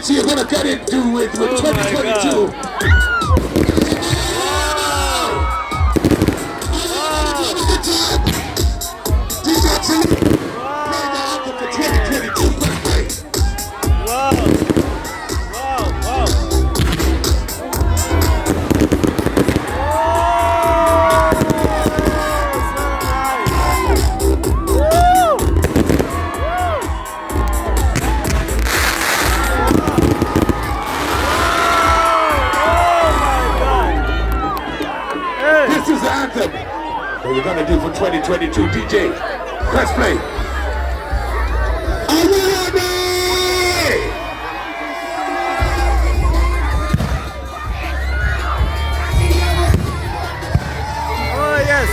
You're gonna get into it with 2022. What you're gonna do for 2022, DJ? Press play. Are you ready? Oh yes.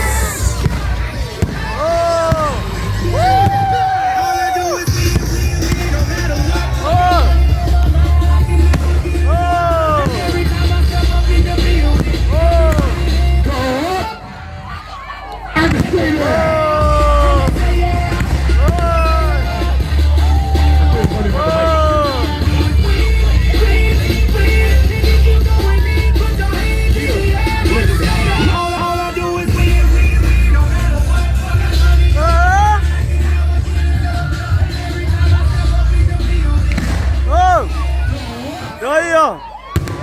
Doyo,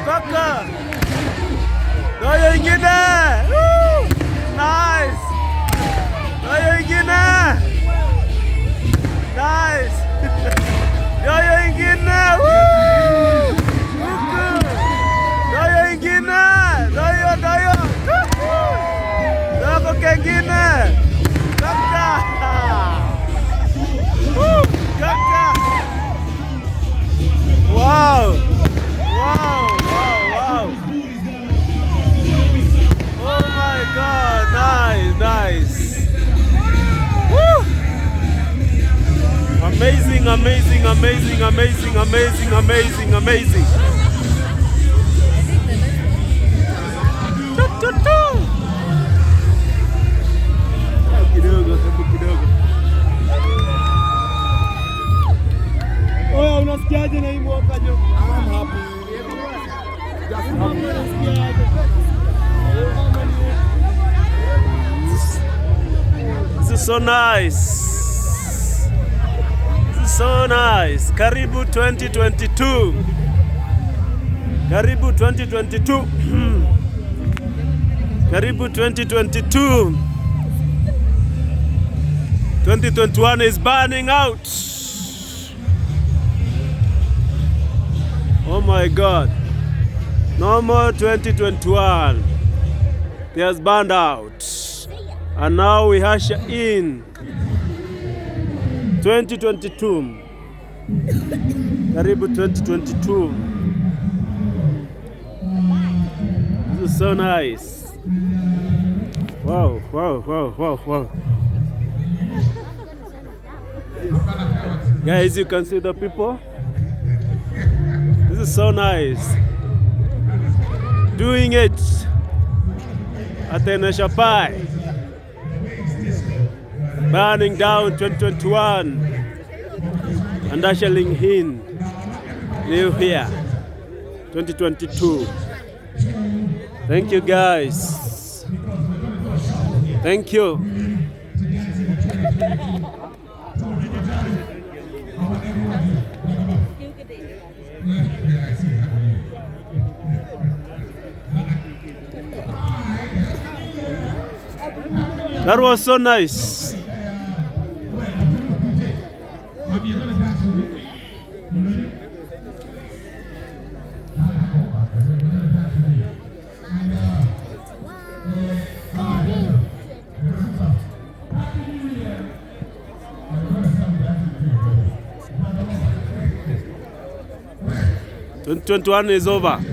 kaka, doyo ingine, nice, doyo ingine, nice, doyo ingine, doyo ingine, doyo, doyo kengine, kaka, kaka, wow. Wow. Oh my God, nice. Woo. Amazing. Oh, unasikiaje na hii mwaka jo? I'm happy. This is so nice. Karibu 2022. Karibu 2022. Karibu 2022. 2021 is burning out. Oh my God. No more 2021. It has burned out. And now we usher in 2022. Karibu 2022. This is so nice. Wow, wow, wow, wow, wow. Guys, you can see the people. This is so nice. Doing it at the Neshapai. Burning down 2021 and ushering in new year 2022. Thank you guys. Thank you. That was so nice. '21 is over.